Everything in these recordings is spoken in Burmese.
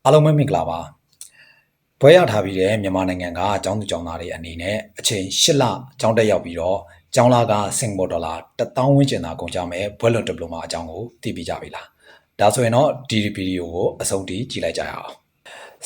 အားလုံးပဲမင်္ဂလာပါဘွဲရထားပြီးတဲ့မြန်မာနိုင်ငံကအကြောင်းသူကြောင်းသားတွေအနေနဲ့အချိန်8လကျောင်းတက်ရောက်ပြီးတော့ကျောင်းလာကစင်ကာပူဒေါ်လာ1000ဝန်းကျင်သာကုန်ကြမယ်ဘွဲလွန်ဒီပလိုမာအကြောင်းကိုသိပြီးကြပြီလားဒါဆိုရင်တော့ဒီဗီဒီယိုကိုအဆုံးထိကြည့်လိုက်ကြရအောင်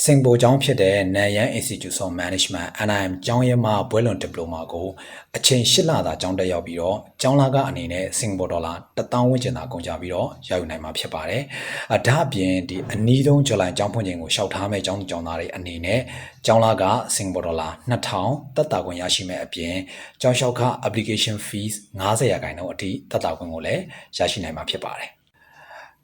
စင်ကာပူကျောင်းဖြစ်တဲ့ Nanyang Institute of Management NIM ကျောင်းရဲ့မှာဘွဲလွန်ဒီပလိုမာကိုအချိန်8လသာကျောင်းတက်ရောက်ပြီးတော့ကျောင်းလာကအနေနဲ့စင်ကာပူဒေါ်လာ1000ဝန်းကျင်သာကုန်ကြပြီးတော့ရောက်ယူနိုင်မှာဖြစ်ပါတယ်။ဒါအပြင်ဒီအနည်းဆုံးဇူလိုင်ကျောင်းဖွင့်ချိန်ကိုရှောက်ထားမဲ့ကျောင်းသူကျောင်းသားတွေအနေနဲ့ကျောင်းလာကစင်ကာပူဒေါ်လာ2000တက်တာခွင့်ရရှိမဲ့အပြင်ကျောင်းလျှောက်ခ application fees 90%အထိတက်တာခွင့်ကိုလည်းရရှိနိုင်မှာဖြစ်ပါတယ်။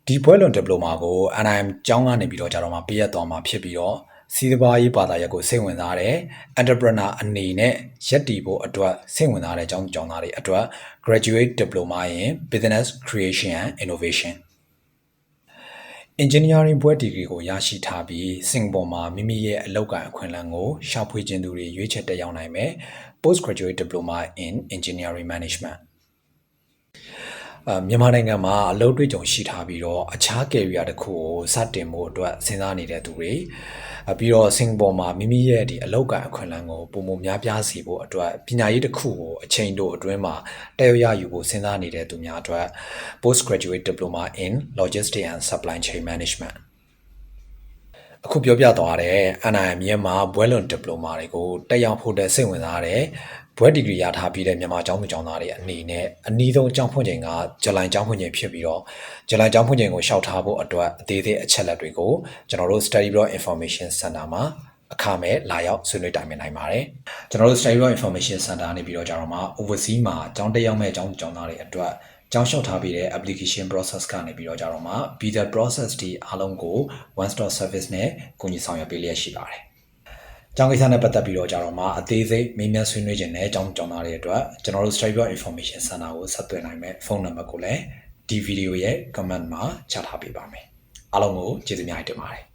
ဒီဘွဲလွန်ဒီပလိုမာကို NIM ကျောင်းကနေပြီးတော့ကြတော့မှပေးရသွားမှာဖြစ်ပြီးတော့စီးပွားရေးဘာသာရပ်ကိုစိတ်ဝင်စားတဲ့ entrepreneur အနေနဲ့ရက်တီဖို့အတွက်စိတ်ဝင်စားတဲ့ကျောင်းသူကျောင်းသားတွေအတွက် graduate diploma in business creation and innovation engineering ဘွဲဒီဂရီကိုရရှိထားပြီးစင်ကာပူမှာမိမိရဲ့အလုပ်ကိုင်အခွင့်အလမ်းကိုရှာဖွေခြင်းသူတွေရွေးချယ်တက်ရောက်နိုင်မယ် postgraduate diploma in engineering managementမြန်မာနိုင်ငံမှာအလုပ်တွေ့ကြုံရှိထားပြီးတော့အခြား career တစ်ခုကိုစတင်ဖို့အတွက်စဉ်းစားနေတဲ့သူတွေပြီးတော့စင်ကာပူမှာမိမိရဲ့ဒီအလုပ်ကိုင်အခွင့်အလမ်းကိုပုံမှန်များပြားစီဖို့အတွက်ပညာရေးတစ်ခုကိုအချိန်တိုအတွင်းမှာတက်ရောက်ရယူဖို့စဉ်းစားနေတဲ့သူများအတွက် postgraduate diploma in logistics and supply chain management အခုပြောပြသွားတဲ့ NIM မြန်မာဘွဲလွန်ဒီပလိုမာတွေကိုတက်ရောက်ဖို့တဲ့စိတ်ဝင်စားတဲ့ဘွဲဒီဂရီရထားပြီးတဲ့မြန်မာကျောင်းသူကျောင်းသားတွေအနေနဲ့အနည်းဆုံးကျောင်းဖွင့်ချိန်ကဇူလိုင်ကျောင်းဖွင့်ချိန်ဖြစ်ပြီးတော့ဇူလိုင်ကျောင်းဖွင့်ချိန်ကိုရှောက်ထားဖို့အတွက်အသေးသေးအချက်လက်တွေကိုကျွန်တော်တို့ Study Abroad Information Center မှာအခမဲ့လာရောက်ဆွေးနွေးတိုင်ပင်နိုင်ပါတယ်ကျွန်တော်တို့ Study Abroad Information Center နေပြီးတော့ကြတော့မှ overseas မှာကျောင်းတက်ရောက်မဲ့ကျောင်းသူကျောင်းသားတွေအတွက်ကျောင်းလျှောက်ထားပြီးတဲ့ application process ကနေပြီးတော့ကြတော့မှ visa process ဒီအားလုံးကို one stop service နဲ့ကူညီဆောင်ရွက်ပေးလျက်ရှိပါတယ်။ကျောင်းကိစ္စနဲ့ပတ်သက်ပြီးတော့ကြတော့မှအသေးစိတ်မေးမြန်းဆွေးနွေးခြင်းနဲ့ကျောင်းသားတွေအတွက်ကျွန်တော်တို့ Study Abroad Information Center ကိုဆက်သွယ်နိုင်မဲ့ဖုန်းနံပါတ်ကိုလည်းဒီဗီဒီယိုရဲ့ comment မှာချထားပေးပါမယ်။အားလုံးကိုကျေးဇူးများတင်ပါတယ်။